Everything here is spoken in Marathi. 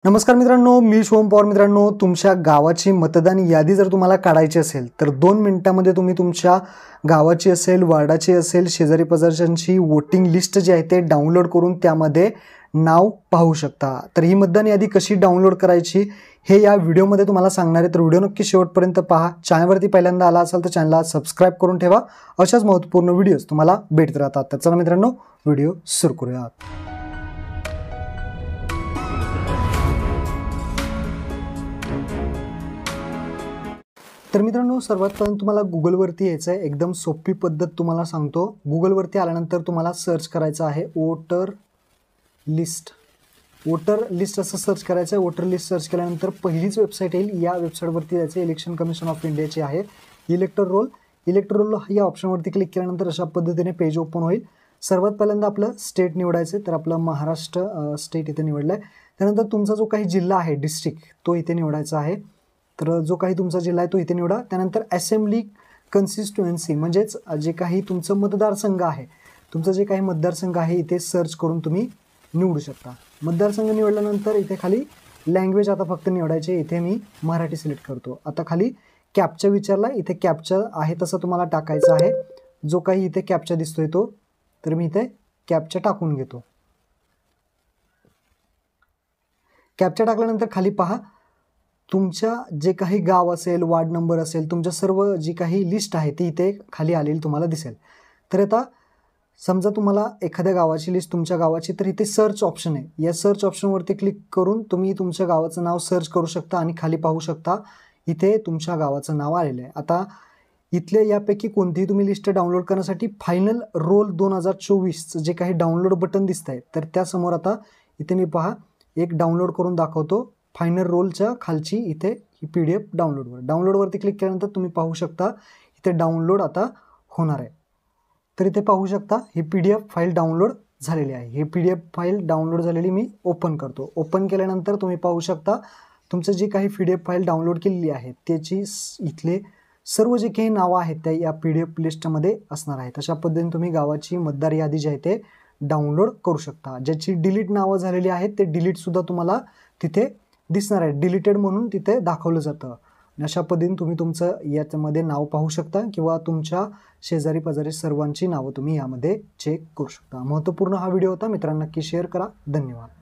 नमस्कार मित्रांनो, मी शुभम पवार. मित्रांनो, तुमच्या गावाची मतदान यादी जर तुम्हाला काढायची असेल तर 2 मिनिटांमध्ये तुम्ही तुमच्या गावाची असेल, वार्डाची असेल, शेजारी पाजारच्यांची वोटिंग लिस्ट जी आहे ते डाउनलोड करून त्यामध्ये नाव पाहू शकता. तर ही मतदान यादी कशी डाउनलोड करायची हे या व्हिडिओमध्ये तुम्हाला सांगणार आहे. तर व्हिडिओ नक्की शेवटपर्यंत पहा. चॅनलवरती पहिल्यांदा आला असाल तर चॅनलला सबस्क्राईब करून ठेवा. अशाच महत्त्वपूर्ण व्हिडिओज तुम्हाला भेटत राहतात. तर चला मित्रांनो, व्हिडिओ सुरू करूयात. तर मित्रांनो, सर्वात पहिल्यांदा तुम्हाला गुगलवरती यायचं आहे. एकदम सोपी पद्धत तुम्हाला सांगतो. गुगलवरती आल्यानंतर तुम्हाला सर्च करायचं आहे वोटर लिस्ट. वोटर लिस्ट असं सर्च करायचं आहे. वोटर लिस्ट सर्च केल्यानंतर पहिलीच वेबसाईट येईल. या वेबसाईटवरती जायचं. इलेक्शन कमिशन ऑफ इंडियाची आहे. इलेक्टर रोल या ऑप्शनवरती क्लिक केल्यानंतर अशा पद्धतीने पेज ओपन होईल. सर्वात पहिल्यांदा आपलं स्टेट निवडायचं आहे. तर आपलं महाराष्ट्र स्टेट इथे निवडलं आहे. त्यानंतर तुमचा जो काही जिल्हा आहे, डिस्ट्रिक्ट, तो इथे निवडायचा आहे. तर जो काही तुमचा जिल्हा आहे तो इथे निवडा. त्यानंतर असेंब्ली कन्स्टिट्युएन्सी म्हणजेच जे काही तुमचं मतदारसंघ आहे, तुमचं जे काही मतदारसंघ आहे इथे सर्च करून तुम्ही निवडू शकता. मतदारसंघ निवडल्यानंतर इथे खाली लँग्वेज आता फक्त निवडायचे. इथे मी मराठी सिलेक्ट करतो. आता खाली कॅप्चा विचारला. इथे कॅप्चा आहे तसं तुम्हाला टाकायचं आहे. जो काही इथे कॅप्चा दिसतोय तो, तर मी इथे कॅप्चा टाकून घेतो. कॅप्चा टाकल्यानंतर खाली पहा, तुमच्या जे काही गाव असेल, वार्ड नंबर असेल, तुमच्या सर्व जी काही लिस्ट आहे ती इथे खाली आलेली तुम्हाला दिसेल. तर आता समजा तुम्हाला एखाद्या गावाची लिस्ट, तुमच्या गावाची, तर इथे सर्च ऑप्शन आहे. या सर्च ऑप्शनवरती क्लिक करून तुम्ही तुमच्या गावाचं नाव सर्च करू शकता आणि खाली पाहू शकता इथे तुमच्या गावाचं नाव आलेलं आहे. आता इथले यापैकी कोणतीही तुम्ही लिस्ट डाउनलोड करण्यासाठी फायनल रोल 2024 जे काही डाउनलोड बटन दिसत आहे, तर त्यासमोर आता इथे मी पहा एक डाउनलोड करून दाखवतो. फायनल रोलच्या खालची इथे ही PDF डाउनलोडवरती क्लिक केल्यानंतर तुम्ही पाहू शकता इथे डाउनलोड आता होणार आहे. तर इथे पाहू शकता ही PDF फाईल डाउनलोड झालेली आहे. ही PDF फाईल डाउनलोड झालेली मी ओपन करतो. ओपन केल्यानंतर तुम्ही पाहू शकता तुमचं जी काही PDF फाईल डाउनलोड केलेली आहे त्याची इथले सर्व जे काही नावं आहेत त्या या PDF लिस्टमध्ये असणार आहेत. अशा पद्धतीने तुम्ही गावाची मतदार यादी जी आहे ते डाउनलोड करू शकता. ज्याची डिलीट नावं झालेली आहेत ते डिलीटसुद्धा तुम्हाला तिथे दिसणार आहे. डिलीटेड म्हणून तिथे दाखवलं जातं. अशा पद्धतीने तुम्ही तुमचं याच्यामध्ये नाव पाहू शकता किंवा तुमच्या शेजारी पाजारी सर्वांची नावं तुम्ही यामध्ये चेक करू शकता. महत्त्वपूर्ण हा व्हिडिओ होता. मित्रांनो, नक्की शेअर करा. धन्यवाद.